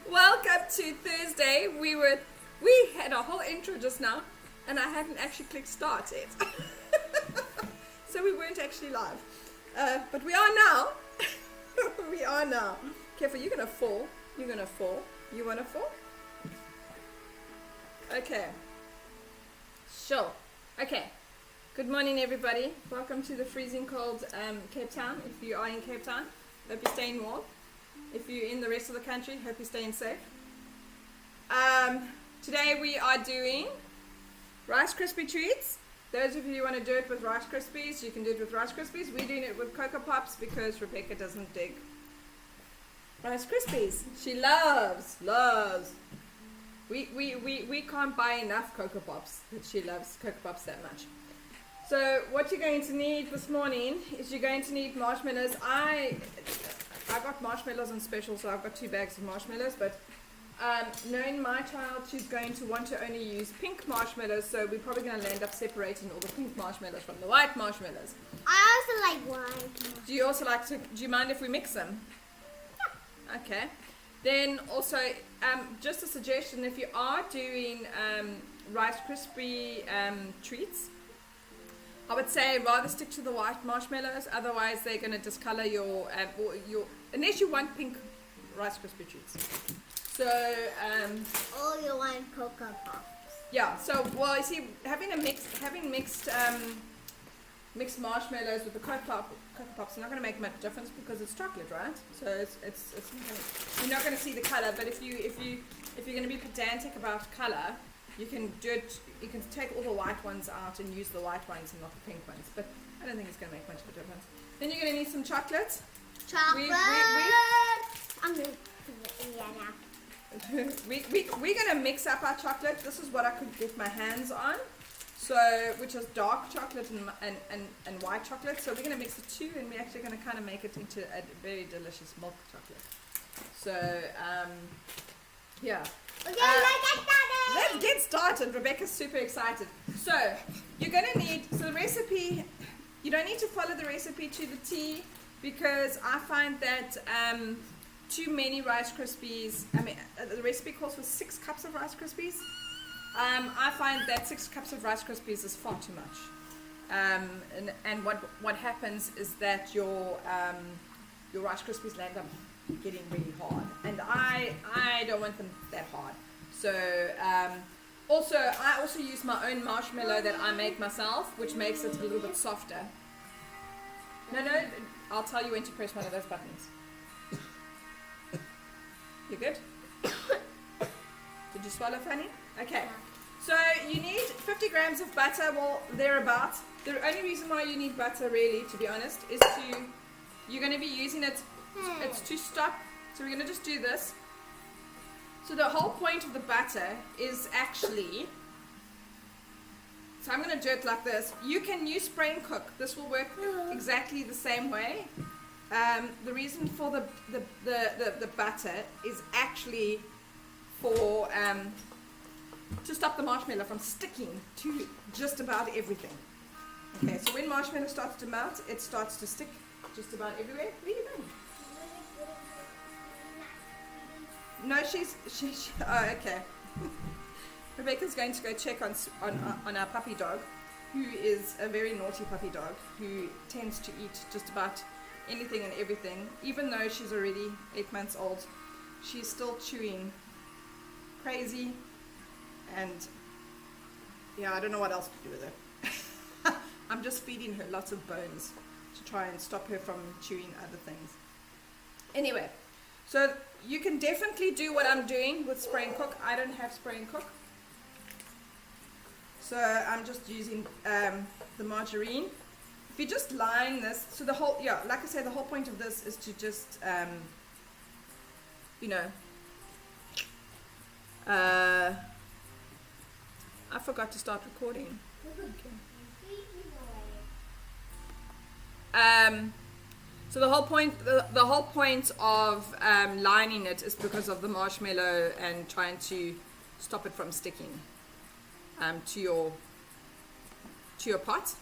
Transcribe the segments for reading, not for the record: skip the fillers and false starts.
Welcome to Thursday. We had a whole intro just now, and I hadn't actually clicked start yet, so we weren't actually live. But we are now. We are now. Careful, you're gonna fall. You're gonna fall. You wanna fall? Okay. Sure. Okay. Good morning, everybody. Welcome to the freezing cold Cape Town. If you are in Cape Town, hope you're staying warm. If you're in the rest of the country, hope you're staying safe. Today we are doing Rice Krispie treats. Those of you who want to do it with Rice Krispies, you can do it with Rice Krispies. We're doing it with coco-pops because Rebecca doesn't dig Rice Krispies. She loves. We can't buy enough coco-pops, that she loves coco-pops that much. So what you're going to need this morning is you're going to need marshmallows. I got marshmallows on special, so I've got 2 bags of marshmallows, but knowing my child, she's going to want to only use pink marshmallows, so we're probably going to end up separating all the pink marshmallows from the white marshmallows. I also like white. Do you also like to, do you mind if we mix them? Yeah. Okay. Then also, just a suggestion, if you are doing Rice Krispie treats, I would say rather stick to the white marshmallows, otherwise they're going to discolor your, unless you want pink Rice Krispie treats. So, or you want coco-pops. yeah, so, well, you see, having mixed marshmallows with the coco-pops are not going to make much difference because it's chocolate, right? So it's you're not going to see the color, but if you're going to be pedantic about color, you can do it. You can take all the white ones out and use the white ones and not the pink ones. But I don't think it's going to make much of a difference. Then you're going to need some chocolate. Chocolate. I'm going to put it in there now. We're going to mix up our chocolate. This is what I could get my hands on. So, which is dark chocolate and white chocolate. So we're going to mix the two, and we're actually going to kind of make it into a very delicious milk chocolate. So, yeah. Okay, let's get started. Let's get started. Rebecca's super excited. So, you're going to need, so the recipe, you don't need to follow the recipe to the T, because I find that too many Rice Krispies, the recipe calls for 6 cups of Rice Krispies. I find that 6 cups of Rice Krispies is far too much. And what happens is that your Rice Krispies land up getting really hard, and I don't want them that hard. So I also use my own marshmallow that I make myself, which makes it a little bit softer. No, I'll tell you when to press one of those buttons. You good? Did you swallow, Fanny? Okay. So you need 50 grams of butter, well, thereabouts. The only reason why you need butter, really, to be honest, is you're going to be using it, it's to stop. So we're going to just do this. So the whole point of the butter is actually, so I'm going to do it like this. You can use spray and cook. This will work exactly the same way. The reason for the butter is actually for to stop the marshmallow from sticking to just about everything. Okay, so when marshmallow starts to melt, it starts to stick just about everywhere. Where are you going? No, she's oh, okay. Rebecca's going to go check on our puppy dog, who is a very naughty puppy dog, who tends to eat just about anything and everything. Even though she's already 8 months old, she's still chewing crazy, and yeah, I don't know what else to do with her. I'm just feeding her lots of bones to try and stop her from chewing other things. Anyway, so you can definitely do what I'm doing with spray and cook. I don't have spray and cook, so I'm just using the margarine. If you just line this, so the whole, yeah, like I said, the whole point of this is to just, you know, I forgot to start recording. Okay. So the whole point of lining it is because of the marshmallow and trying to stop it from sticking to your pot.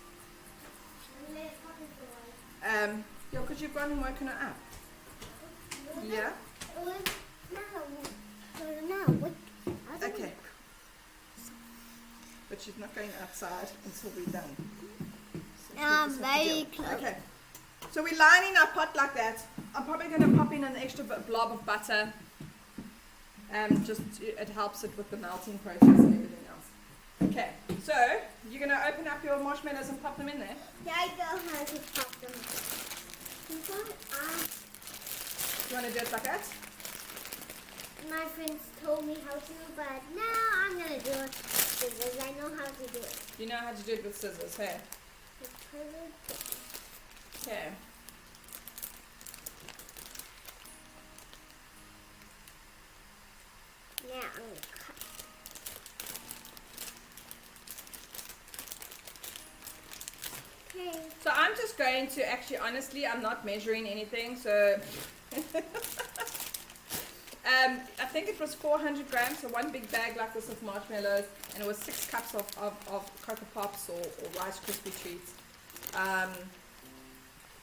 Yeah, because you've gone and woken her up. Yeah? No. Okay. But she's not going outside until we're done. So I'm just have to very deal. close. Okay. So we're lining our pot like that. I'm probably going to pop in an extra blob of butter. Just it helps it with the melting process and everything else. Okay. So you're going to open up your marshmallows and pop them in there. Yeah, I know how to pop them. You want to do it like that? My friends told me how to, but now I'm gonna do it because I know how to do it. You know how to do it with scissors, hey? Okay. Now I'm gonna cut. Okay. So I'm just going to actually, honestly, I'm not measuring anything, so I think it was 400 grams, so one big bag like this of marshmallows, and it was 6 cups of coco-pops or Rice Krispie treats.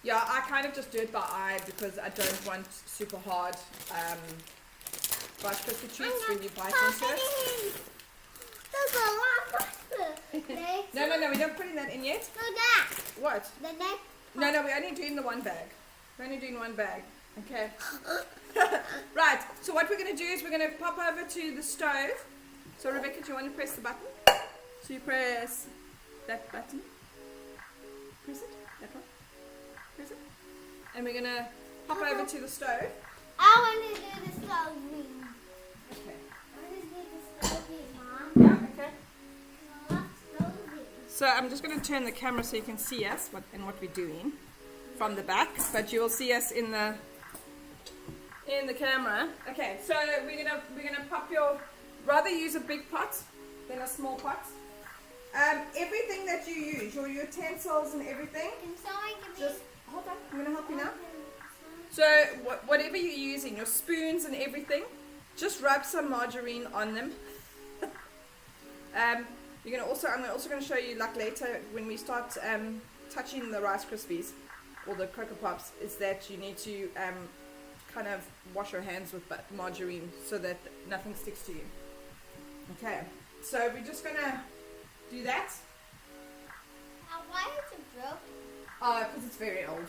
Yeah, I kind of just do it by eye because I don't want super hard Rice Krispie treats when you bite into it. There's a lot of pasta. No, we're not putting that in yet. No, that. What? The next. No, we're only doing the one bag. We're only doing one bag. Okay. Right, so what we're going to do is we're going to pop over to the stove. So Rebecca, do you want to press the button? So you press that button. Press it. That one. Press it. And we're going to pop over to the stove. I want to do the stove green. Okay. I want to do the stove green, Mom. Yeah, okay. I love stove green. So I'm just going to turn the camera so you can see us and what we're doing from the back, but you will see us in the camera. Okay, so we're gonna pop your, rather use a big pot than a small pot. Everything that you use, your utensils and everything, Can someone give me? just hold on, I'm gonna help you now. So whatever you're using, your spoons and everything, just rub some margarine on them. I'm also gonna show you, like later when we start touching the Rice Krispies or the coco-pops, is that you need to kind of wash your hands with margarine so that nothing sticks to you. Okay, so we're just gonna do that. Why is it broken? Because it's very old.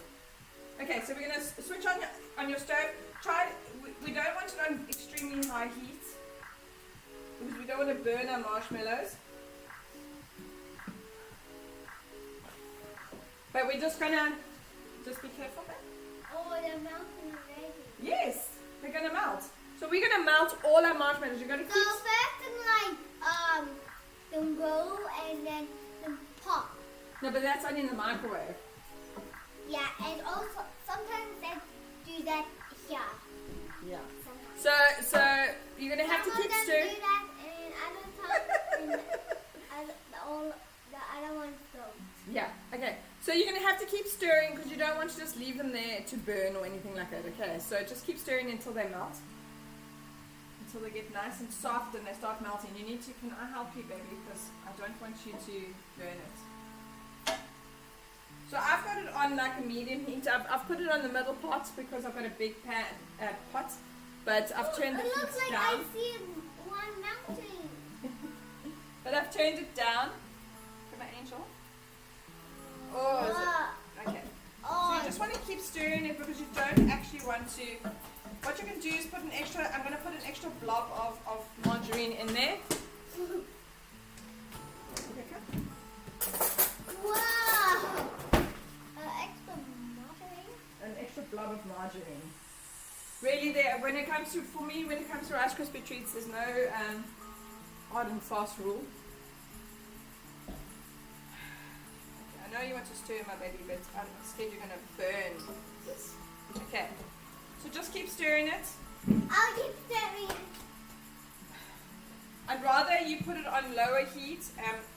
Okay, so we're gonna switch on your stove. We don't want it on extremely high heat because we don't want to burn our marshmallows. But we're just gonna be careful there. Oh, they're melting already. Yes, they're gonna melt. So we're gonna melt all our marshmallows. You're gonna So keep. first them roll and then them pop. No, but that's only in the microwave. Yeah, and also sometimes they do that here. Yeah. Sometimes. So you're gonna have to Some keep of them stirring. do that, and other times the other ones don't. Yeah. Okay. So you're gonna have to keep stirring because you don't want to just leave them there to burn or anything like that. Okay. So just keep stirring until they melt. Until they get nice and soft and they start melting. You need to. Can I help you, baby? Because I don't want you to burn it. So I've got it on like a medium heat. I've put it on the middle pot because I've got a big pot, but I've turned the It heat looks like down. I see one melting. But I've turned it down. For my angel. Oh, is it? Okay. So Oh, you just want to keep stirring it because you don't actually want to. What you can do is put an extra. I'm going to put an extra blob of margarine in there. wow. Extra margarine. An extra blob of margarine. Really, when it comes to Rice Krispie treats, there's no hard and fast rule. Okay, I know you want to stir, my baby, but I'm scared you're going to burn this. Okay, so just keep stirring it. I'll keep stirring. I'd rather you put it on lower heat,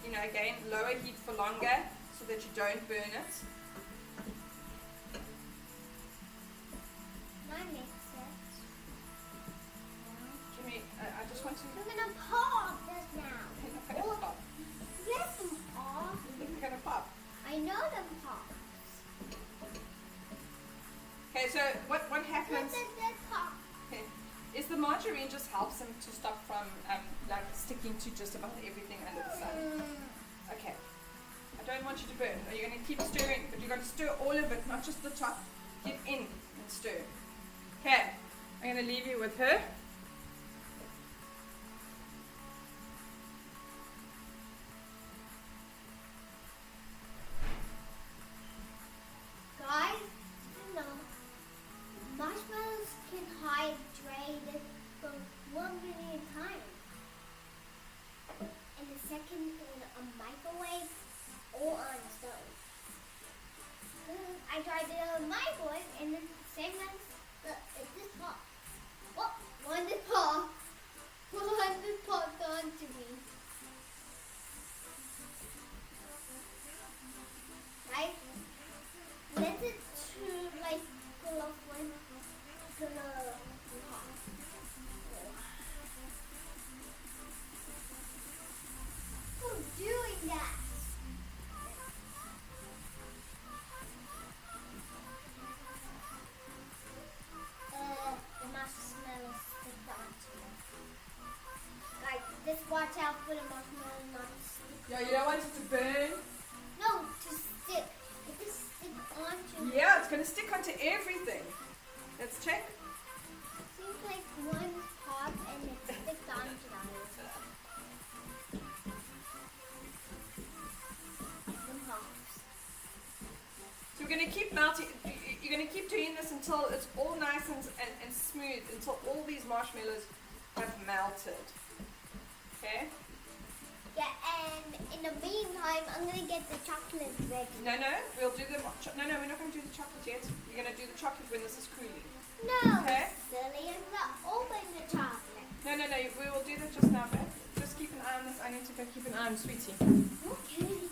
again, lower heat for longer so that you don't burn it. That makes sense. Jimmy, I just want to. I'm gonna pop this now. They're gonna pop. Let them pop. They're gonna pop. I know them pop. sticking to just about everything under the sun. Okay. I don't want you to burn. Are you going to keep stirring? But you're going to stir all of it, not just the top. Get in and stir. Okay. I'm going to leave you with her. Guys, you know, marshmallows can hydrate for 1 million times. And the second in a microwave or on a stove. I tried it on a microwave and then same as this pot. Oh, one this pot. One this pot onto me. Right? Let it to like pull off one gonna pop. Who's doing that? The marshmallow stick onto it. Like, just watch out for the marshmallow not to stick. Yeah, you don't want it to burn. No, to stick. It just stick onto. Yeah, it's going to stick onto everything. Let's check. Seems like one pop and it sticks onto the other. One pops. So we're going to keep melting. You're going to keep doing this until it's all nice and smooth, until all these marshmallows have melted. Okay? Yeah, and in the meantime, I'm gonna get the chocolate ready. No, we'll do the no, we're not going to do the chocolate yet. We're going to do the chocolate when this is cooling. No, Okay. silly, I'm gonna open the chocolate. No, we will do that just now, babe. Just keep an eye on this. I need to go keep an eye on Sweetie. Okay.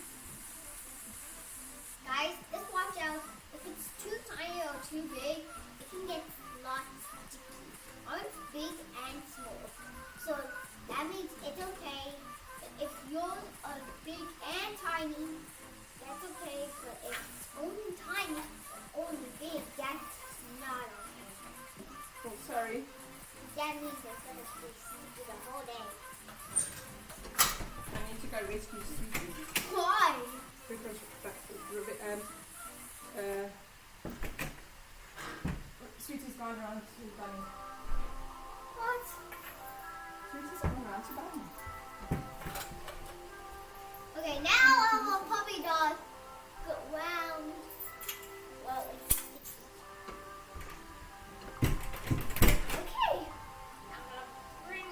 Guys, just watch out. If it's too tiny or too big, it can get lots sticky. Ours big and small. So that means it's okay. If yours are big and tiny, that's okay. But if it's only tiny or only big, that's not okay. Oh, sorry. That means it's going to stay sticky the whole day. I need to go rescue Sweetie. Why? Because Sweetie's gone around to Bunny. What? Sweetie's gone around to Bunny. Okay, now our puppy dog go round. Well, it's okay. Now I'm gonna bring.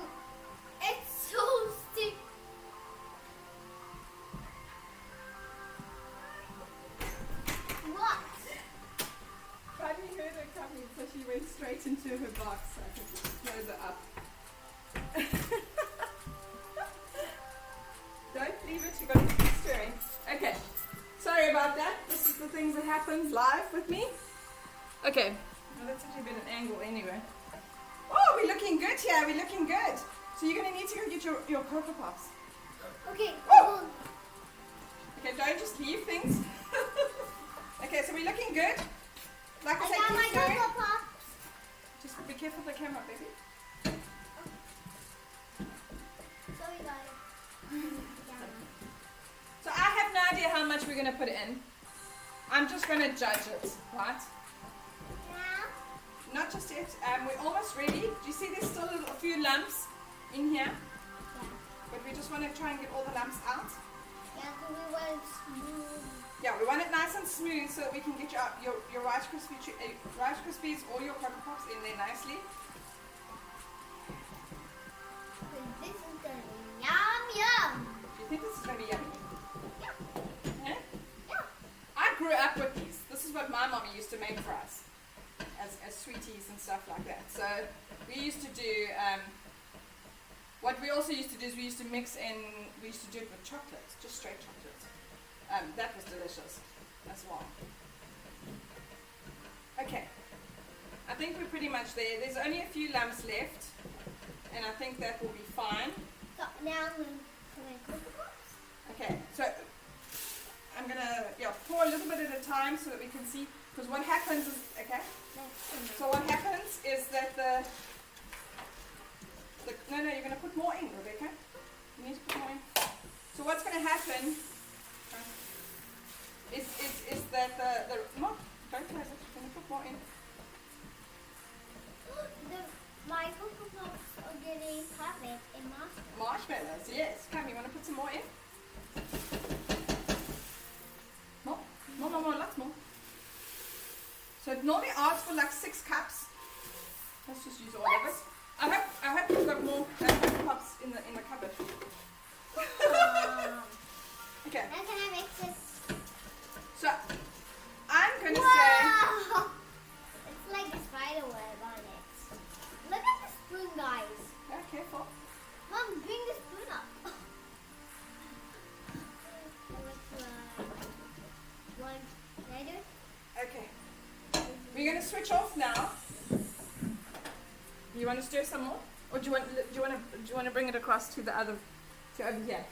It's so sticky. What? Bunny heard her coming, so she went straight into her box. So I could close it up. Don't leave it, you've got to keep stirring. Okay, sorry about that. This is the things that happen live with me. Okay, well, that's actually been an angle anyway. Oh, we're looking good here, we're looking good. So you're going to need to go get your coco-pops. Okay. Oh! Okay, don't just leave things. Okay, so we're looking good. Like I I said, got keep my stirring. Coco Pops. Just be careful of the camera, baby. Sorry, guys. So I have no idea how much we're going to put in. I'm just going to judge it, right? Now, Not just yet. We're almost ready. Do you see there's still a few lumps in here? yeah. But we just want to try and get all the lumps out. Yeah, because we want it smooth. Yeah, we want it nice and smooth so that we can get your Rice Krispies or your Coco Pops in there nicely. Because this is going to be yum yum. Do you think this is going to be yummy? Yeah. Huh? Yeah. I grew up with these. This is what my mommy used to make for us as sweeties and stuff like that. So we used to do, what we also used to do is we used to mix in, we used to do it with chocolate, just straight chocolate. That was delicious as well. Okay, I think we're pretty much there. There's only a few lumps left, and I think that will be fine. So now I'm going to put in Coco Pops. Okay, so I'm gonna pour a little bit at a time so that we can see. Because what happens is, okay. So what happens is that no, you're gonna put more in, Rebecca. happen is that no, don't close it. Can you put more in? My coco-pops are getting perfect in marshmallows. Marshmallows, yes. Come, you want to put some more in? More, lots more. So it normally asks for like 6 cups. Let's just use all of it. I hope you've got more pops in the cupboard. Okay. Now can I mix this? So I'm gonna say Wow! It's like a spider web on it. Look at the spoon, guys. yeah, careful. Mom, bring the spoon up. One. Can I do it? Okay. We're gonna switch off now. You want to stir some more, or do you want to bring it across to the other, to over here?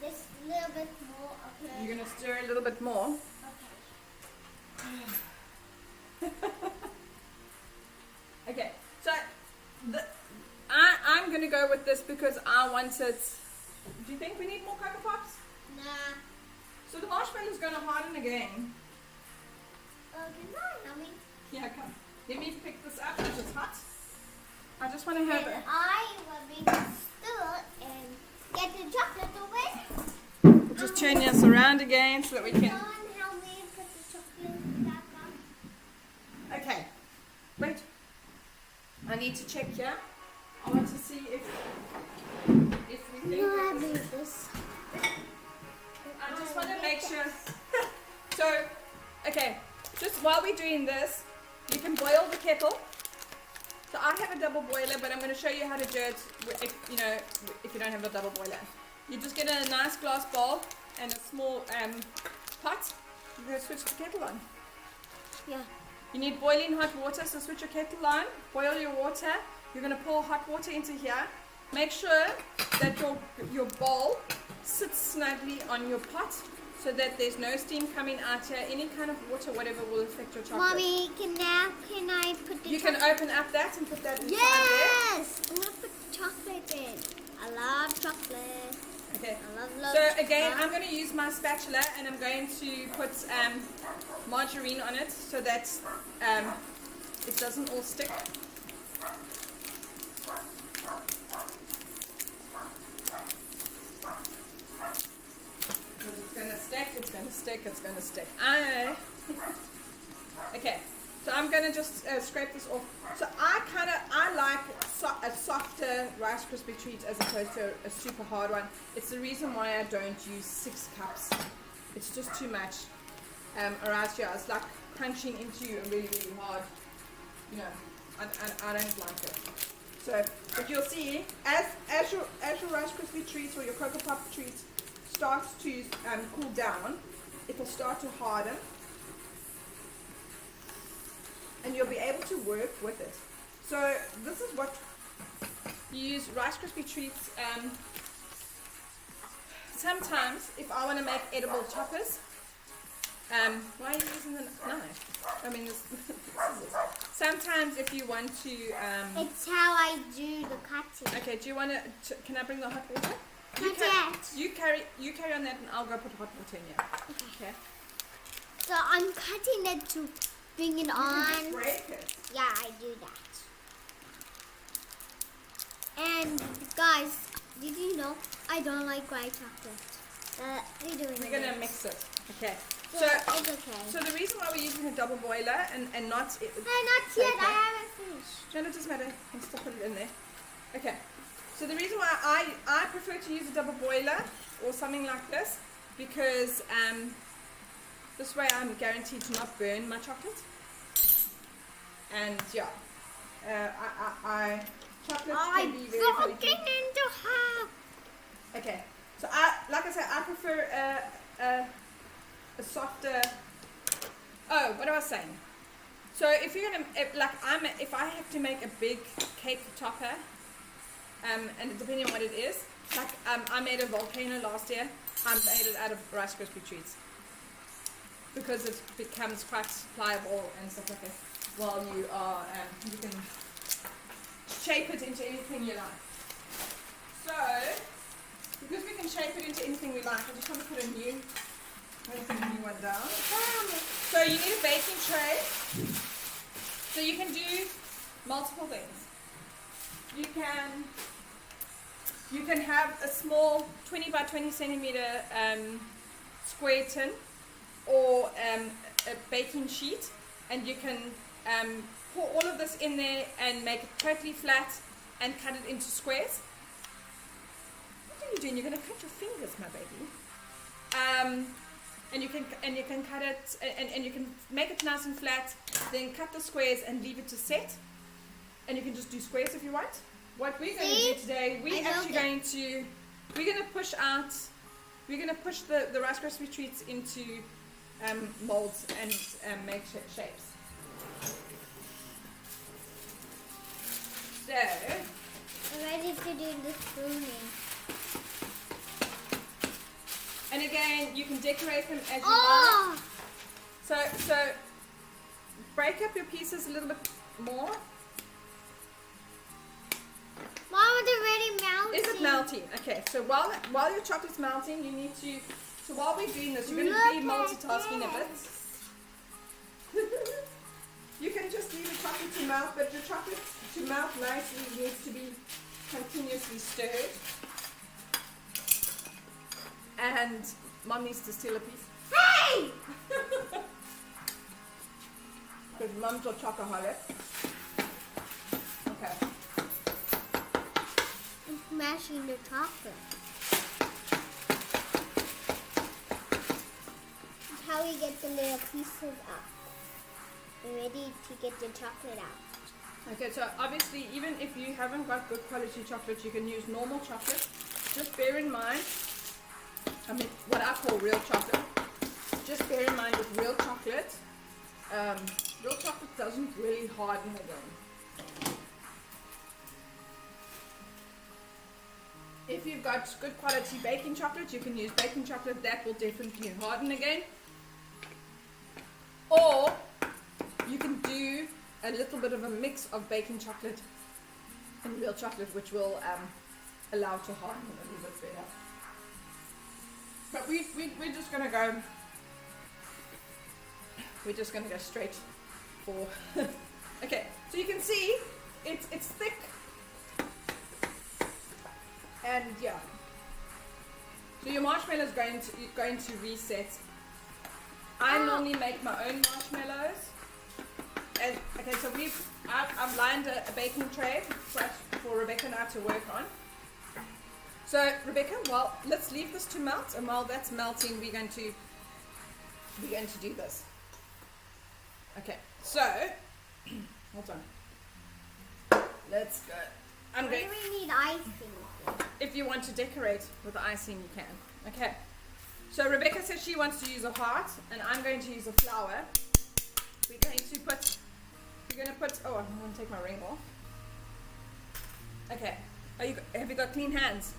Just a little bit more. Okay. You're gonna stir a little bit more. Okay. Okay. So I'm gonna go with this because I want it. Do you think we need more Cocoa Pops? Nah. So the marshmallow's gonna harden again. Good night, Mommy. Yeah, come. Let me pick this up because it's hot. I just want to have And it. I will be stood and get the chocolate away. We'll just turn this around again so that we can. Someone help me put the chocolate back up. Okay. Wait. I need to check here. I want to see if we think. No, I that made this. I just want to make sure. So, okay. Just while we're doing this, you can boil the kettle. So I have a double boiler, but I'm going to show you how to do it if you don't have a double boiler. You just get a nice glass bowl and a small pot. You're going to switch the kettle on. Yeah. You need boiling hot water, so switch your kettle on, boil your water. You're going to pour hot water into here. Make sure that your bowl sits snugly on your pot so that there's no steam coming out here. Any kind of water, whatever, will affect your chocolate. Mommy, can I put the You can open up that and put that inside Yes! I'm going to put chocolate in. I love chocolate. there. Okay. I love So again, chocolate. I'm going to use my spatula and I'm going to put margarine on it so that it doesn't all stick. It's gonna stick. Okay, so I'm gonna just scrape this off. So I like a softer Rice Krispie treat as opposed to a super hard one. It's the reason why I don't use 6 cups. It's just too much. Or else, yeah, it's like crunching into a really, really hard. You know, I don't like it. So, but you'll see as your Rice Krispie treats or your Cocoa Pop treats starts to cool down, it will start to harden and you'll be able to work with it. So this is what you use Rice Krispie treats. Sometimes if I want to make edible toppers, why are you using the knife? I mean, this scissors. Sometimes if you want to It's how I do the cutting. okay, do you want to can I bring the hot water? Not yet. You carry on that and I'll go put hot water in here. Okay. So I'm cutting it to bring it You on. can just break it. Yeah, I do that. And guys, did you know I don't like white chocolate? We're doing We're gonna mix it. Okay. So So it's okay. so the reason why we're using a double boiler and not No, not yet. Okay. I haven't finished. No, it doesn't matter. I'll still put it in there. Okay. So the reason why I prefer to use a double boiler or something like this because this way I'm guaranteed to not burn my chocolate. And yeah, chocolate can be very broken into half. Okay, so like I said, I prefer a softer. Oh, what I was saying. So if you're gonna if I have to make a big cake topper, and depending on what it is, like I made a volcano last year. I made it out of Rice Krispie treats because it becomes quite pliable and stuff like that. While you are, you can shape it into anything you like. So, because we can shape it into anything we like. I just want to put a new one down. So you need a baking tray. So you can do multiple things. You can have a small 20 by 20 centimeter square tin or a baking sheet, and you can pour all of this in there and make it totally flat and cut it into squares. What are you doing? You're going to cut your fingers, my baby. And you can cut it and you can make it nice and flat, then cut the squares and leave it to set. And you can just do squares if you want. What we're going to do today, we're going to push the Rice Krispie treats into molds and make shapes. So I'm ready to do the spooning. And again, you can decorate them as you want. So break up your pieces a little bit more. Mom, it's already melting. Is it melting? Okay, so while your chocolate's melting, you need to. So while we're doing this, you're going to be multitasking a bit. You can just leave the chocolate to melt, but your chocolate to melt nicely needs to be continuously stirred. And Mom needs to steal a piece. Hey! Because Mom's a chocoholic. Okay. I'm smashing the chocolate. That's how we get the little pieces up. We're ready to get the chocolate out. Okay, so obviously, even if you haven't got good quality chocolate, you can use normal chocolate. Just bear in mind, what I call real chocolate. Just bear in mind with real chocolate doesn't really harden again. If you've got good quality baking chocolate, you can use baking chocolate. That will definitely harden again. Or you can do a little bit of a mix of baking chocolate and real chocolate, which will allow it to harden a little bit better. But we're just gonna go. We're just gonna go straight for. Okay, so you can see it's thick, and yeah. So your marshmallow is going to reset. I normally make my own marshmallows. And okay, so I've lined a baking tray for Rebecca and I to work on. So Rebecca, well, let's leave this to melt, and while that's melting, we're going to do this. Okay, so hold on. Let's go. Why do we need icing? If you want to decorate with the icing, you can. Okay. So Rebecca says she wants to use a heart, and I'm going to use a flower. We're going to put. Oh, I'm going to take my ring off. Okay. Have you got clean hands?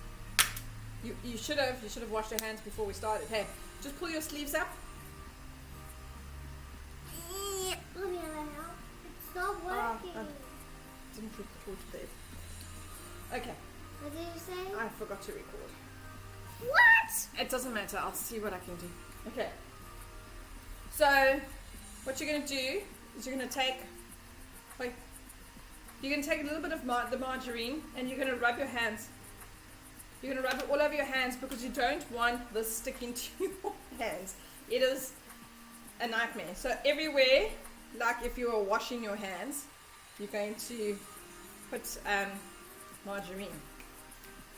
You should have washed your hands before we started. Hey, just pull your sleeves up. It's not working. I didn't keep the torch there. Okay. What did you say? I forgot to record. What? It doesn't matter. I'll see what I can do. Okay. So, what you're going to do is you're going to take. Wait. You're going to take a little bit of the margarine, and you're going to rub your hands. You're going to rub it all over your hands because you don't want this sticking to your hands. It is a nightmare. So everywhere, like if you were washing your hands, you're going to put margarine.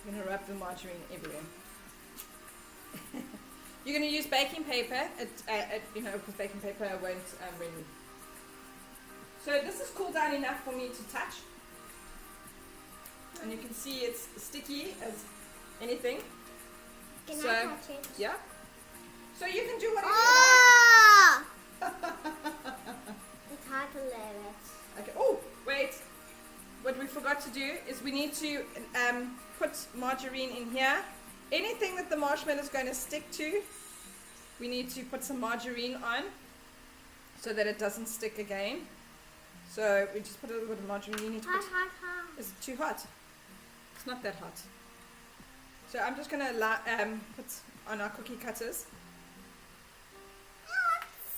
You're going to rub the margarine everywhere. You're going to use baking paper, because baking paper won't really. So this is cooled down enough for me to touch. And you can see it's sticky as anything. Can I touch it? Yeah. So you can do whatever you like. It's hard to live it. Okay. Oh, wait. What we forgot to do is we need to put margarine in here. Anything that the marshmallow is going to stick to, we need to put some margarine on so that it doesn't stick again. So we just put a little bit of margarine. You need to hot. Is it too hot? It's not that hot. So I'm just gonna put on our cookie cutters.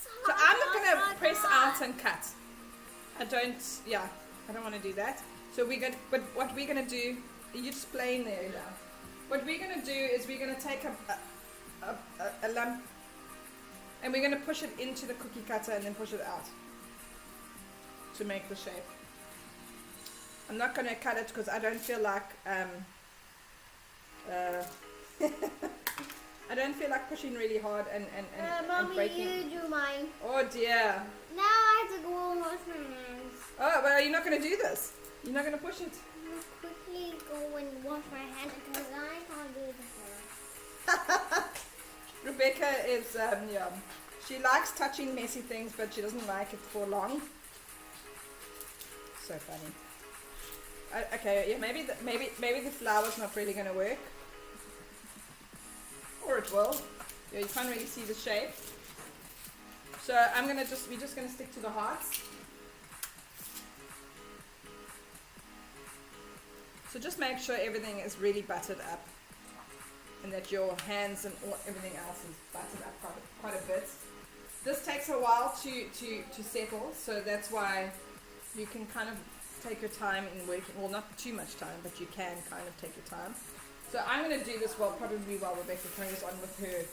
So I'm not gonna press out and cut. I don't want to do that. So but what we're gonna do, you just play in there now. What we're gonna do is we're gonna take a lump and we're gonna push it into the cookie cutter and then push it out to make the shape. I'm not gonna cut it because I don't feel like I don't feel like pushing really hard and Mommy, breaking. you do mine. Oh dear. Now I have to go and wash my hands. Oh, well, you're not going to do this. You're not going to push it. I'll quickly go and wash my hands because I can't do this. Rebecca is, she likes touching messy things, but she doesn't like it for long. So funny. Okay, yeah, maybe the flour's not really going to work. Or it will. Yeah, you can't really see the shape. So we're just gonna stick to the hearts. So just make sure everything is really buttered up, and that your hands and everything else is buttered up quite a bit. This takes a while to settle, so that's why you can kind of take your time in working. Well, not too much time, but you can kind of take your time. So I'm going to do this probably while Rebecca carries on with her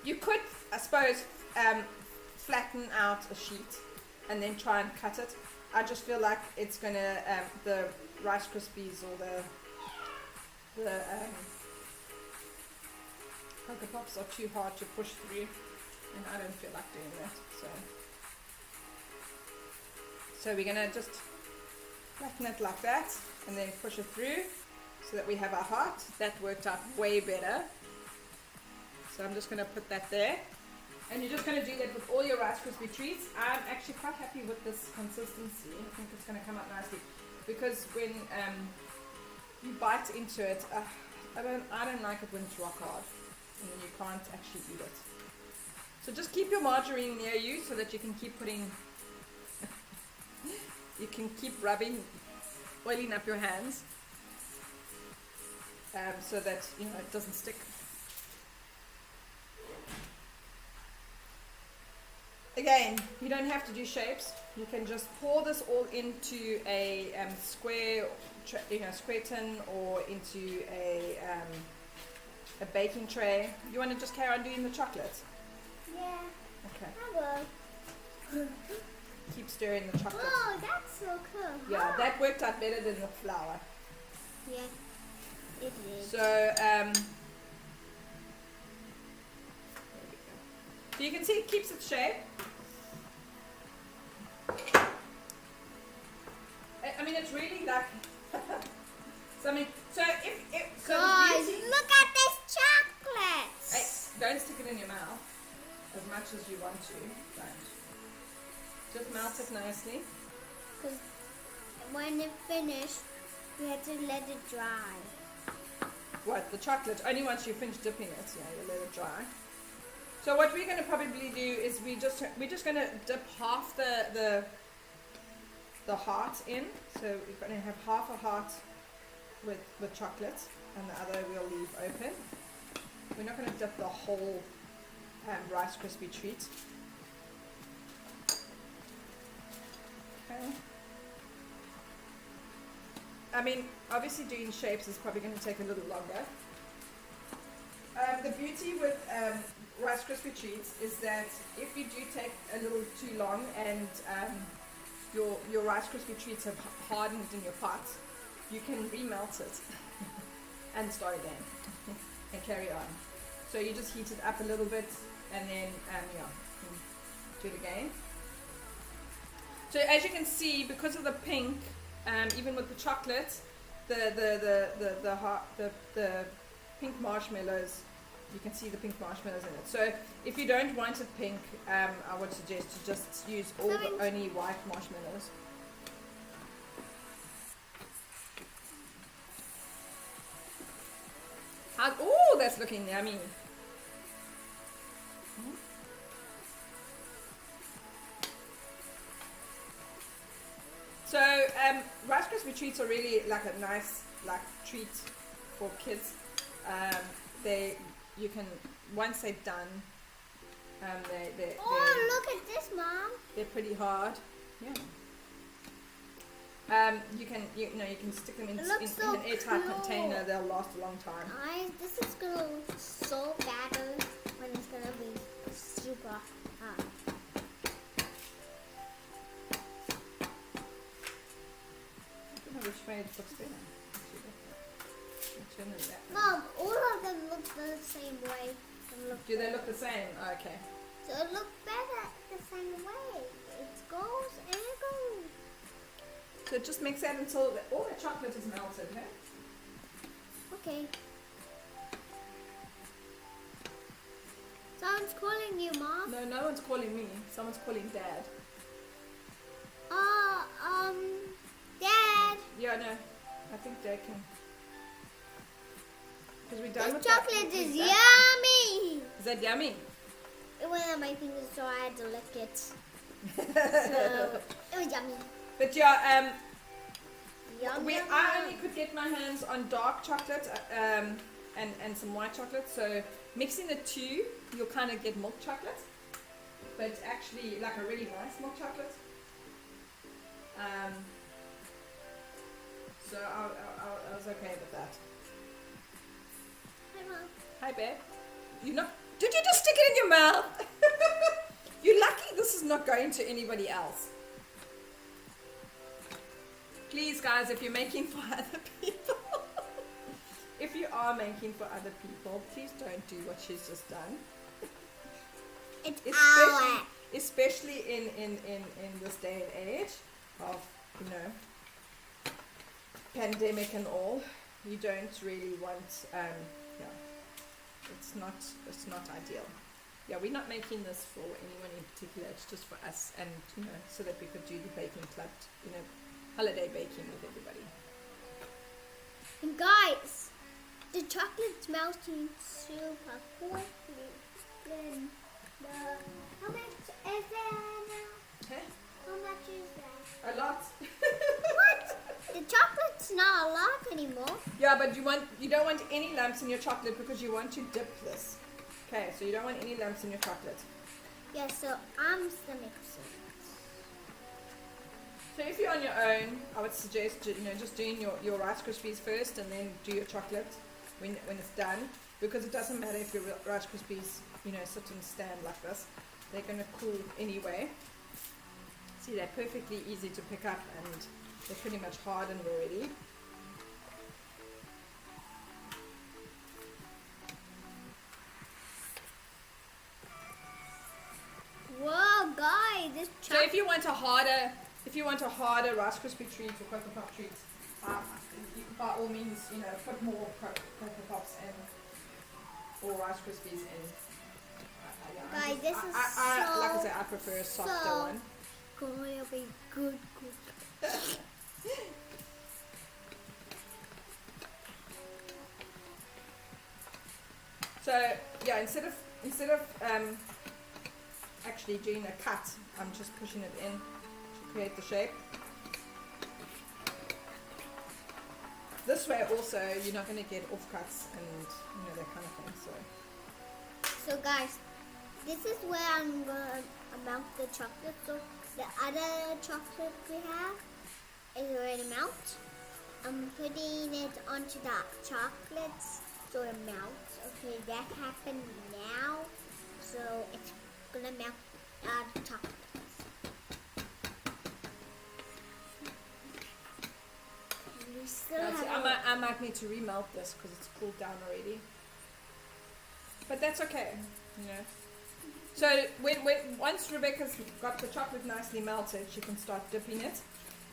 you could, I suppose, flatten out a sheet and then try and cut it. I just feel like it's going to, the Rice Krispies or the coco-pops are too hard to push through, and I don't feel like doing that. So we're going to just flatten it like that and then push it through so that we have our heart. That worked out way better. So I'm just going to put that there. And you're just going to do that with all your Rice Krispie treats. I'm actually quite happy with this consistency. I think it's going to come out nicely. Because when you bite into it, I don't like it when it's rock hard. And then you can't actually eat it. So just keep your margarine near you so that you can keep putting... You can keep oiling up your hands, so that it doesn't stick. Again, you don't have to do shapes. You can just pour this all into a square tin or into a baking tray. You want to just carry on doing the chocolate? Yeah. Okay. I will. Keep stirring the chocolate. Oh, that's so cool. Yeah, that worked out better than the flour. Yeah, it did. So, so you can see it keeps its shape. I mean, it's really like something. So if Guys, look at this chocolate. Hey, don't stick it in your mouth as much as you want to. Don't. Just melt it nicely. Because when it finished, we had to let it dry. What, the chocolate? Only once you finish dipping it, yeah, you let it dry. So what we're going to probably do is we're just going to dip half the heart in. So we're going to have half a heart with chocolate, and the other we'll leave open. We're not going to dip the whole Rice Krispie treat. Okay. I mean, obviously doing shapes is probably going to take a little longer. The beauty with Rice Krispie treats is that if you do take a little too long and your Rice Krispie treats have hardened in your pot, you can remelt it and start again and carry on. So you just heat it up a little bit and then do it again. So as you can see, because of the pink, even with the chocolate, the pink marshmallows, you can see the pink marshmallows in it. So if you don't want it pink, I would suggest to just use only white marshmallows. Oh, that's looking yummy. So Rice Krispie treats are really like a nice like treat for kids. You can once they're done, look at this, Mom. they're pretty hard. Yeah. You can stick them in So an airtight cool. container. They'll last a long time. This is gonna look so bad when it's gonna be super hot. I don't know which way it looks better. Turn it that way. Mom, all of them look the same way. Do they look the same? Okay. So it looks better the same way. It goes and it goes. So just mix that until all the chocolate is melted, okay? Okay. Someone's calling you, Mom. No, no one's calling me. Someone's calling Dad. Dad. Yeah, no. I think Dad can. Because we're done This with chocolate that. is yummy. Is that yummy? It went on my fingers, so I had to lick it. So it was yummy. But yeah, Yum, yum, I yum. only could get my hands on dark chocolate and some white chocolate. So mixing the two, you'll kind of get milk chocolate, but actually like a really nice milk chocolate. So I was okay with that. Hi, Mom. Hi, babe. You not? Did you just stick it in your mouth? You're lucky this is not going to anybody else. Please, guys, if you're making for other people, if you are making for other people, please don't do what she's just done. It's Especially in this day and age of, pandemic and all, you don't really want, it's not ideal. Yeah, we're not making this for anyone in particular. It's just for us, and so that we could do the baking club, holiday baking with everybody. And guys, the chocolate's melting super quickly. Then how much is that now? Okay, How much is that? a lot. What? The chocolate's not a lot anymore. Yeah, but you don't want any lumps in your chocolate because you want to dip this. Okay, so you don't want any lumps in your chocolate. Yeah, so I'm the mixer. So if you're on your own, I would suggest just doing your Rice Krispies first, and then do your chocolate when it's done, because it doesn't matter if your Rice Krispies sit and stand like this. They're going to cool anyway. See, they're perfectly easy to pick up, and they're pretty much hardened already. Whoa, guys, this So if you want a harder Rice Krispie treat or coco-pop treat, by all means, put more coco-pops in or Rice Krispies in. Guys, this is like I said, I prefer a softer one. going to be good. So yeah, instead of actually doing a cut, I'm just pushing it in to create the shape. This way also you're not going to get off cuts and that kind of thing. So guys, this is where I'm gonna melt the chocolate. So the other chocolate we have is ready to melt. I'm putting it onto the chocolates so it melts. Okay, that happened now. So it's gonna melt the chocolates. We still have I might need to remelt this because it's cooled down already. But that's okay, So once Rebecca's got the chocolate nicely melted, she can start dipping it,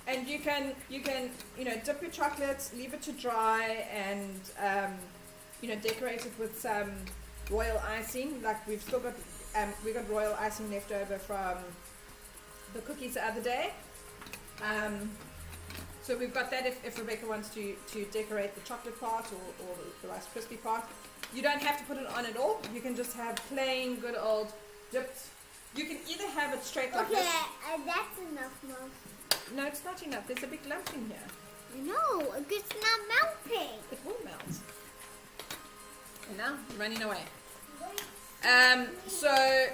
and you can dip your chocolate, leave it to dry, and decorate it with some royal icing. Like we've still got we got royal icing left over from the cookies the other day. So we've got that if Rebecca wants to decorate the chocolate part or the Rice Krispie part. You don't have to put it on at all. You can just have plain, good old dipped. You can either have it straight like this. Okay, that's enough, Mom. No, it's not enough. There's a big lump in here. No, it's not melting. It will melt. And now, running away. So,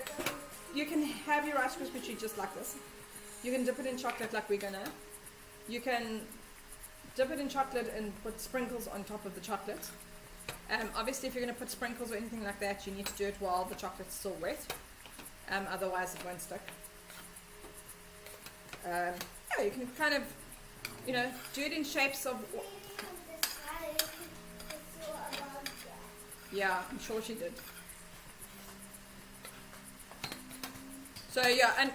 you can have your Rice Krispie treat just like this. You can dip it in chocolate like we're gonna. You can dip it in chocolate and put sprinkles on top of the chocolate. Obviously, if you're going to put sprinkles or anything like that, you need to do it while the chocolate's still wet. Otherwise, it won't stick. Yeah, you can kind of, do it in shapes of... Yeah, I'm sure she did. So, yeah, and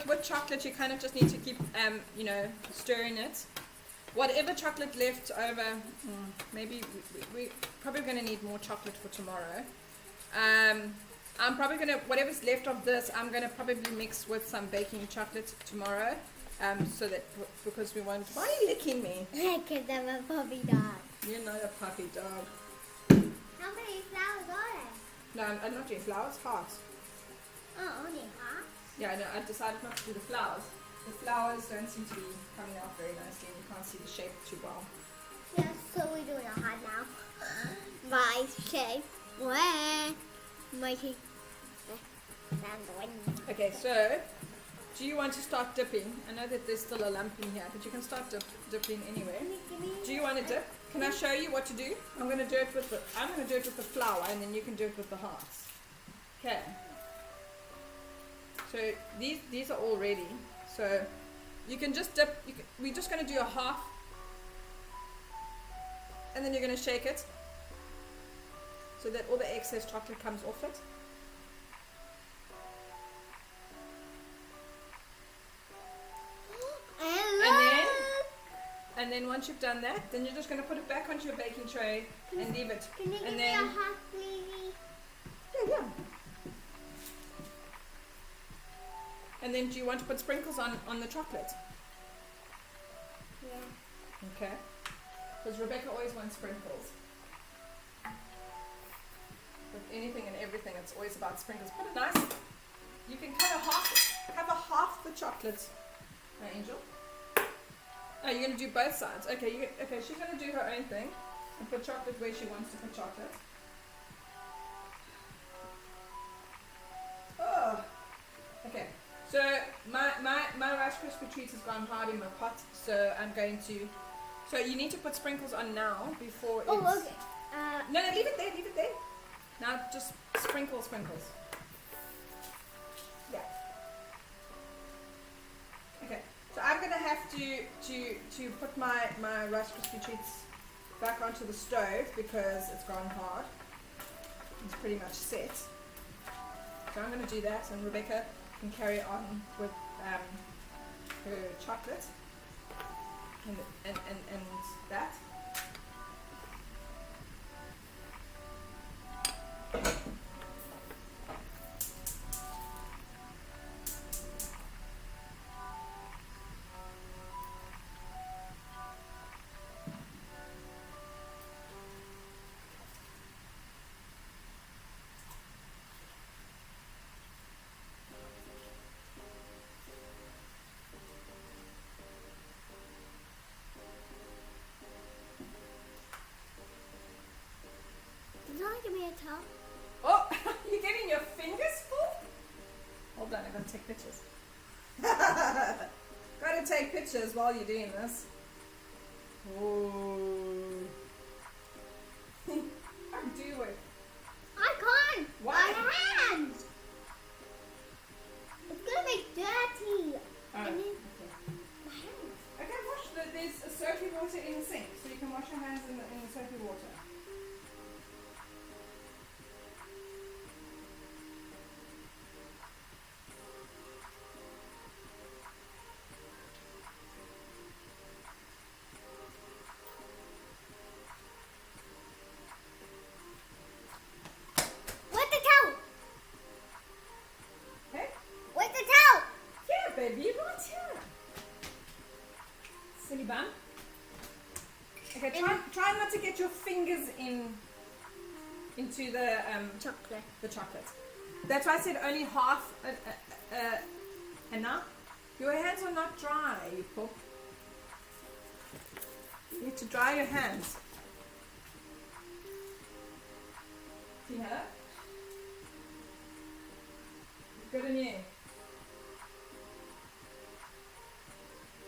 with chocolate, you kind of just need to keep, stirring it. Whatever chocolate left over, maybe we're probably going to need more chocolate for tomorrow. I'm probably going to, whatever's left of this, I'm going to probably mix with some baking chocolate tomorrow. So that, because we won't, why are you licking me? Because I'm a puppy dog. You're not a puppy dog. How many flowers are there? No, I'm not doing flowers, hearts. Oh, only half? Yeah, no, I decided not to do the flowers. The flowers don't seem to be coming out very nicely, and you can't see the shape too well. Yeah, so we're doing a heart now. My shape. My shape. Okay, so do you want to start dipping? I know that there's still a lump in here, but you can start dipping anyway. Do you want to dip? Can I show you what to do? I'm going to do it with the flour, and then you can do it with the hearts. Okay. So these are all ready. So you can just dip. We're just going to do a half, and then you're going to shake it so that all the excess chocolate comes off it. And then once you've done that, then you're just going to put it back onto your baking tray and leave it. Can you give me a half, please? Yeah. And then do you want to put sprinkles on the chocolate? Yeah. Okay. Because Rebecca always wants sprinkles. With anything and everything, it's always about sprinkles. Put a nice, you can cover half the chocolate, Angel. Oh, you're going to do both sides. Okay, she's going to do her own thing and put chocolate where she wants to put chocolate. Oh, okay. So my Rice Krispie treat has gone hard in my pot, so I'm going to. So you need to put sprinkles on now before it's. Oh, okay. No, leave it there. Now just sprinkles. Yeah. Okay. So I'm gonna have to put my Rice Krispie treats back onto the stove because it's gone hard. It's pretty much set. So I'm gonna do that, and Rebecca can carry on with her chocolate and that. Give me a towel. Oh, you're getting your fingers full? Hold on, I gotta take pictures. Gotta take pictures while you're doing this. Oh. How do it? I can't. Why? My hands. It's gonna make dirty. Alright. And then Okay. my hands. Okay, there's a soapy water in the sink, so you can wash your hands in the soapy water. Where's the towel? Okay? Where's the towel? Yeah, baby, right here. Silly bun. Okay, try not to get your fingers into the Chocolate. chocolate. That's why I said only half enough. Your hands are not dry, you poop. You need to dry your hands. See, hello? Good in you.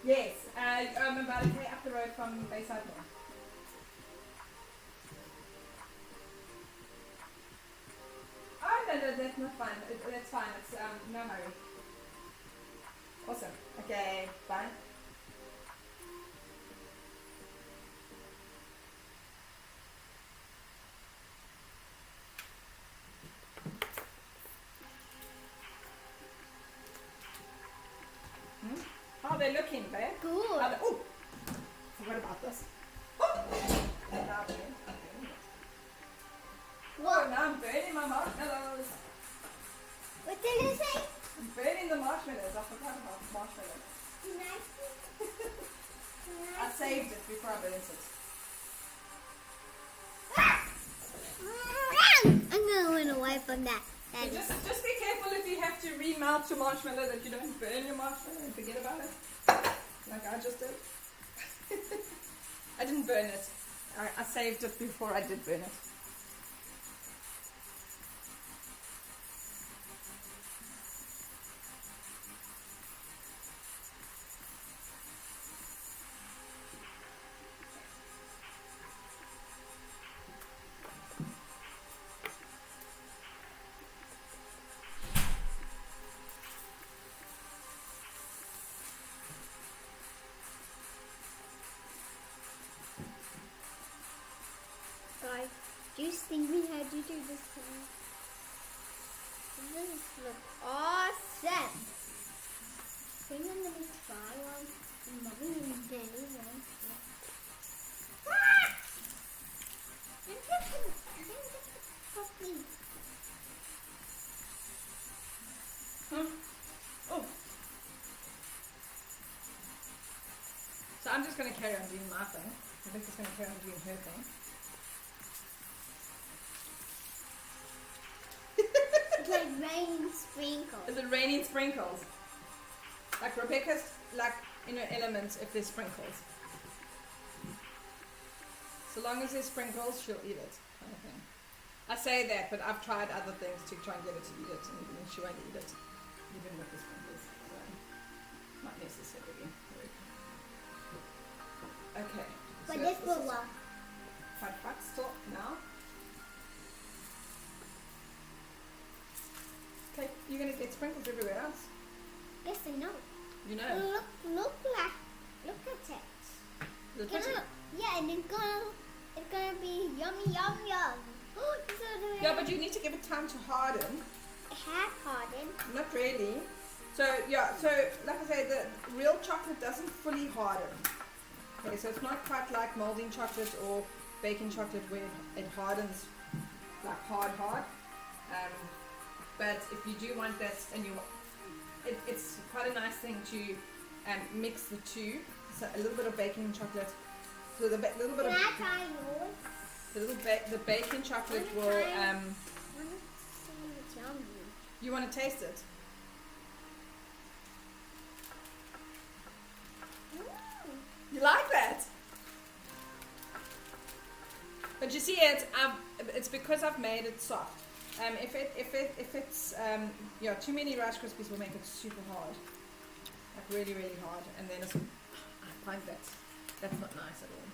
Yes, I'm about a K up the road from Bayside Mall. Oh, no, that's not fine. That's fine. It's no hurry. Awesome. Okay, bye. How are they looking, babe? Good. Oh, forgot about this. Oh, now I'm burning it. Whoa, now I'm burning my marshmallows. What did you say? I'm burning the marshmallows. I forgot about marshmallows. I saved it before I burnt it. I'm gonna run away from that. So just be careful if you have to remelt your marshmallow that you don't burn your marshmallow and forget about it. Like I just did. I didn't burn it. I saved it before I did burn it. Guys, do you see me how to do this thing? This looks awesome. Bring on the try one. Mommy and Daddy one. Oh. So I'm just going to carry on doing my thing. Rebecca's going to carry on doing her thing. It's like raining sprinkles. Is it raining sprinkles? Like Rebecca's like in her element if there's sprinkles. So long as there's sprinkles, she'll eat it, kind of thing. I say that, but I've tried other things to try and get her to eat it, and even she won't eat it, even with the sprinkles. So, not necessarily. Okay. But so this will work. Hot stop now. Okay, you're gonna get sprinkles everywhere else. Yes, I know. You know. Look at it. The pretty. Yeah, and it's gonna be yummy, yum, yum. Yeah, but you need to give it time to harden. Half hardened. Not really. So yeah, so like I say, the real chocolate doesn't fully harden. Okay, so it's not quite like molding chocolate or baking chocolate where it hardens like hard. But if you do want that, and it's quite a nice thing to mix the two. So a little bit of baking chocolate. So little bit Can of I try yours? the baking chocolate will. I want to see what's yummy. You want to taste it? You like that? But you see it's because I've made it soft. If it's too many Rice Krispies will make it super hard, like really hard, and then I find that's not nice at all.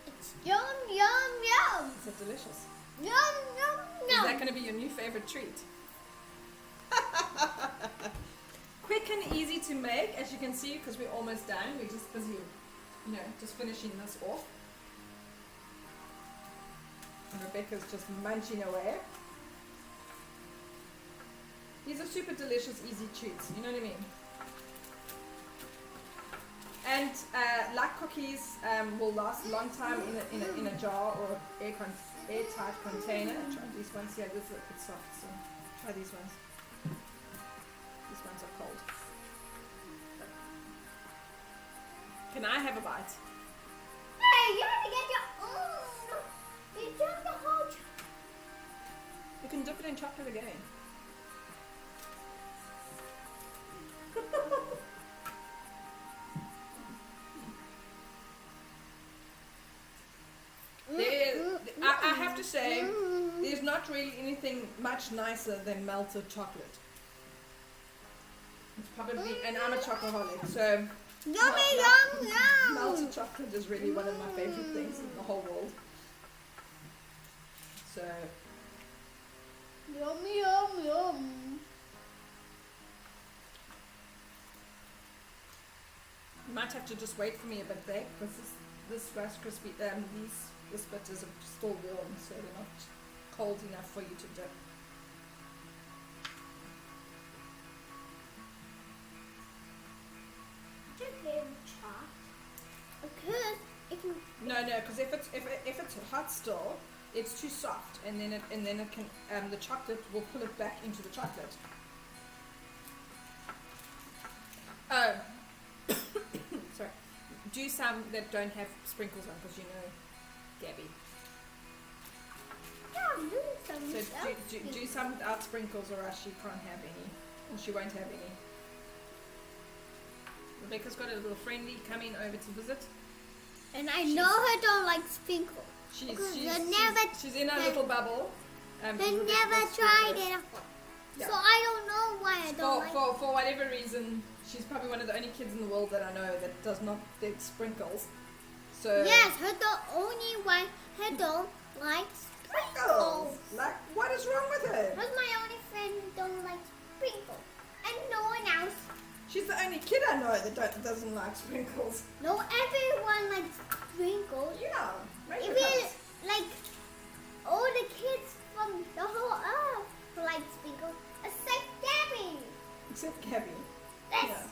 It's yum, yum, yum. Is it delicious? Yum, yum, Is yum. that going to be your new favorite treat? Quick and easy to make, as you can see, because we're almost done. We're just busy, just finishing this off. And Rebecca's just munching away. These are super delicious, easy treats. You know what I mean? And like cookies, will last a long time in a jar or airtight container. Try these ones. Yeah, this is a bit soft. So try these ones. These ones are cold. Can I have a bite? Hey, you have to get your you took the whole You can dip it in chocolate again. to say, there's not really anything much nicer than melted chocolate. It's probably, and I'm a chocoholic, so Yum. melted chocolate is really one of my favorite things in the whole world. So, Yum. you might have to just wait for me a bit, babe, because this Rice Krispie, this bit is still warm, so they're not cold enough for you to dip. No, because if it's hot still, it's too soft, and then it can the chocolate will pull it back into the chocolate. Oh, sorry. Do some that don't have sprinkles on, because you know, Gabby. Yeah, I'm doing some So stuff. do some without sprinkles, or else she can't have any, and she won't have any. Rebecca's got a little friendly coming over to visit. And I know her don't like sprinkles. She's in a they- little bubble. They Rebecca never loves tried sprinkles. it. Yeah. So I don't know why I don't like it. For whatever reason, she's probably one of the only kids in the world that I know that does not dig sprinkles. So Yes, her the only one her don't like sprinkles. Like, what is wrong with her? That's my only friend who don't like sprinkles. And no one else. She's the only kid I know that doesn't like sprinkles. No, everyone likes sprinkles. Yeah, maybe Even because- like all the kids from the whole earth who like sprinkles, except Gabby. except Gabby. That's Yeah,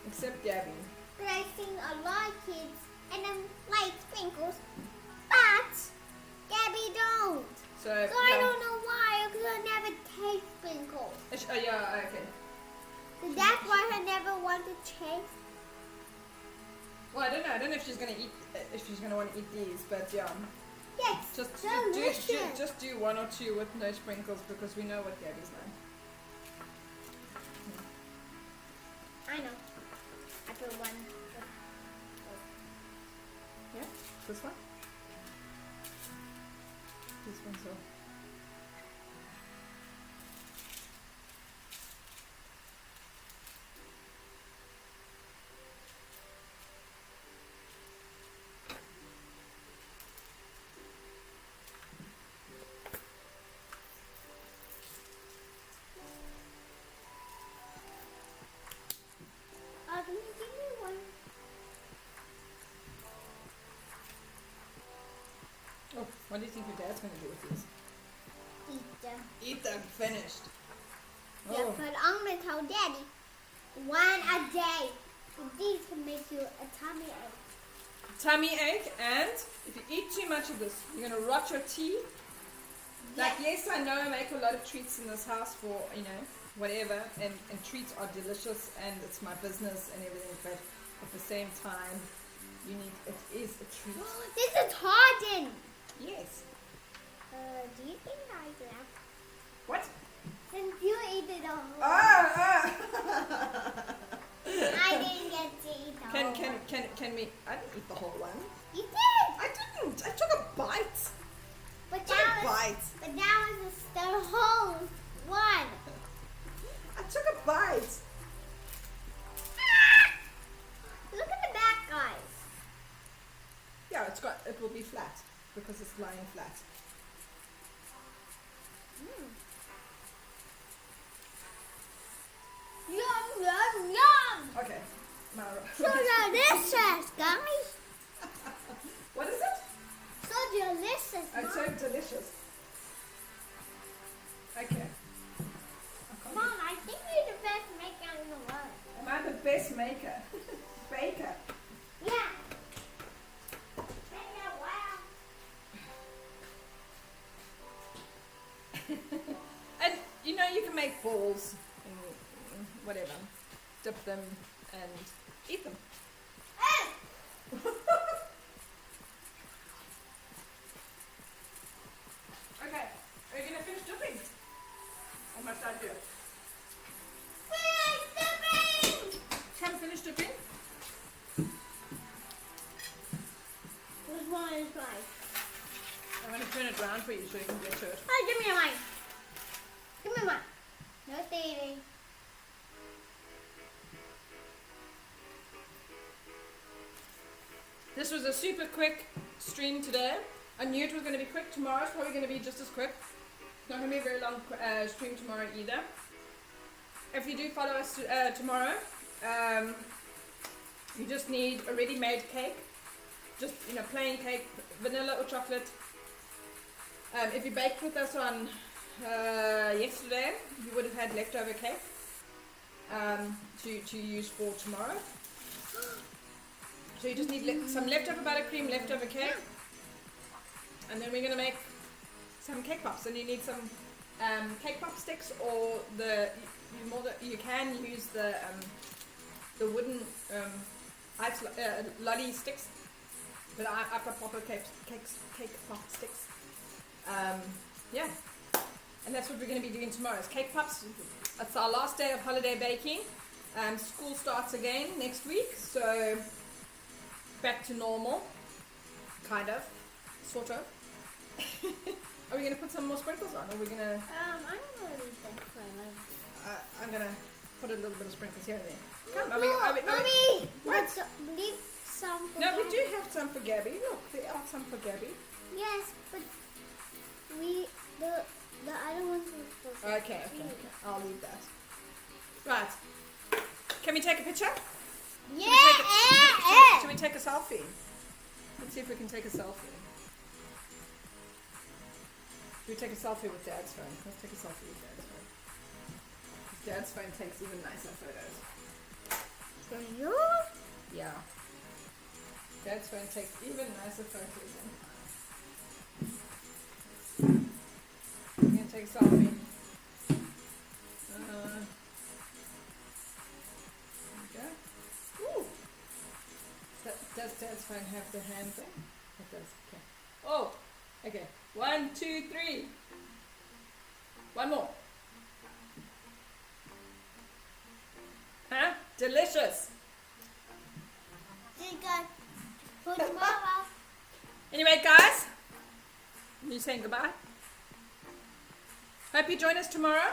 except Gabby. because I've seen a lot of kids and them like sprinkles, but Gabby don't. So So I don't know why, because I never taste sprinkles. Oh yeah, okay. So that's why I never want to taste. Well, I don't know. I don't know if she's gonna eat, if she's gonna want to eat these, but yeah. Yes, delicious. Just do one or two with no sprinkles, because we know what Gabby's like. I know. I put one. Yeah, this one. This one's so. Can you give me one? Oh, what do you think your dad's gonna do with these? Eat them. Eat them. Finished. Yeah, Oh, but I'm gonna tell Daddy one a day. These can make you a tummy ache. tummy ache, and if you eat too much of this, you're gonna rot your teeth. Like, yes, I know I make a lot of treats in this house for, you know, whatever, and treats are delicious, and it's my business and everything, but at the same time, it is a treat. This is hardened. Yes. Do you think I can? What? Since you ate it all, Ah! I didn't get to eat the whole one. Can we? I didn't eat the whole one. You did. I didn't. I took a bite. But Took that a was, bite. but that was the whole one. I took a bite. Ah! Look at the back, guys. Yeah, it will be flat because it's lying flat. Yum. Okay. Mara. So delicious, guys. What is it? So delicious. It's so delicious. Okay. Mom, I think you're the best maker in the world. Am I the best maker? Baker. Yeah. Wow. And you know, you can make balls and whatever, dip them and eat them. Hey! Okay, are you gonna finish dipping? Or must I do it? Come finish dipping. Which one is right? I'm going to turn it around for you so you can get to it. Oh, give me a mic. Give me a mic. No stealing. This was a super quick stream today. I knew it was going to be quick. Tomorrow's probably going to be just as quick. It's not going to be a very long stream tomorrow either. If you do follow us tomorrow, you just need a ready-made cake. Just, plain cake, vanilla or chocolate. If you baked with us on yesterday, you would have had leftover cake to use for tomorrow. So you just need some leftover buttercream, leftover cake, and then we're going to make some cake pops. And you need some cake pop sticks, or you can use the wooden lolly sticks, but I've got proper cake pop sticks. Yeah, and that's what we're going to be doing tomorrow. Is cake pops. It's our last day of holiday baking. School starts again next week, so back to normal, kind of, sort of. Are we going to put some more sprinkles on, or are we going to... I'm going to leave that for I'm going to put a little bit of sprinkles here and there. Come, Mommy! What? Leave some for No, we Gabby. do have some for Gabby. Look, there are some for Gabby. Yes, but the other ones were for Okay. I'll leave that. Right. Can we take a picture? Yeah! Should we take a selfie? Let's see if we can take a selfie. Should we take a selfie with Dad's phone? Let's take a selfie with Dad's phone. Dad's phone takes even nicer photos. For you? Yeah. Dad's phone takes even nicer photos. I'm going to take a selfie. Ooh. Does Dad's phone have the hand thing? It does. Okay. Oh. Okay. 1, 2, 3. One more. Huh? Delicious. There you go. For tomorrow. Anyway, guys, you saying goodbye? Hope you join us tomorrow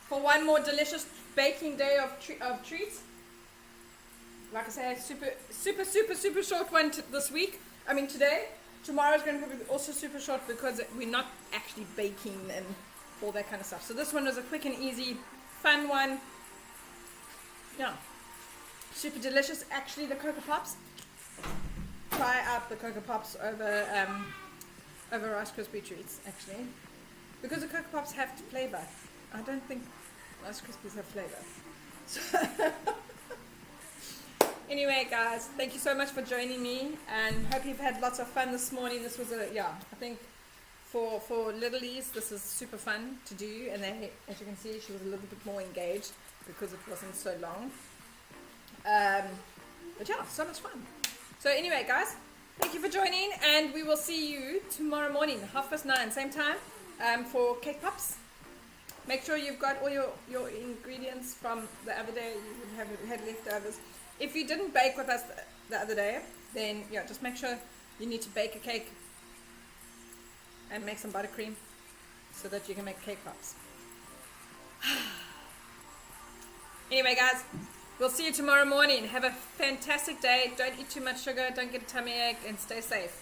for one more delicious baking day of treats. Like I say, super short one this week. I mean today. Tomorrow's going to be also super short because we're not actually baking and all that kind of stuff. So this one was a quick and easy, fun one. Yeah, super delicious. Actually, the Cocoa Pops. Try out the Cocoa Pops over Rice Krispie treats. Actually, because the Cocoa Pops have flavor. I don't think Rice Krispies have flavor. So anyway, guys, thank you so much for joining me, and hope you've had lots of fun this morning. This was I think for Little Ease, this is super fun to do, and they, as you can see, she was a little bit more engaged because it wasn't so long. But yeah, so much fun. So anyway, guys, thank you for joining, and we will see you tomorrow morning, 9:30, same time, for cake pops. Make sure you've got all your ingredients from the other day. You would have had leftovers. If you didn't bake with us the other day, then yeah, just make sure you need to bake a cake and make some buttercream so that you can make cake pops. Anyway, guys, we'll see you tomorrow morning. Have a fantastic day. Don't eat too much sugar. Don't get a tummy ache, and stay safe.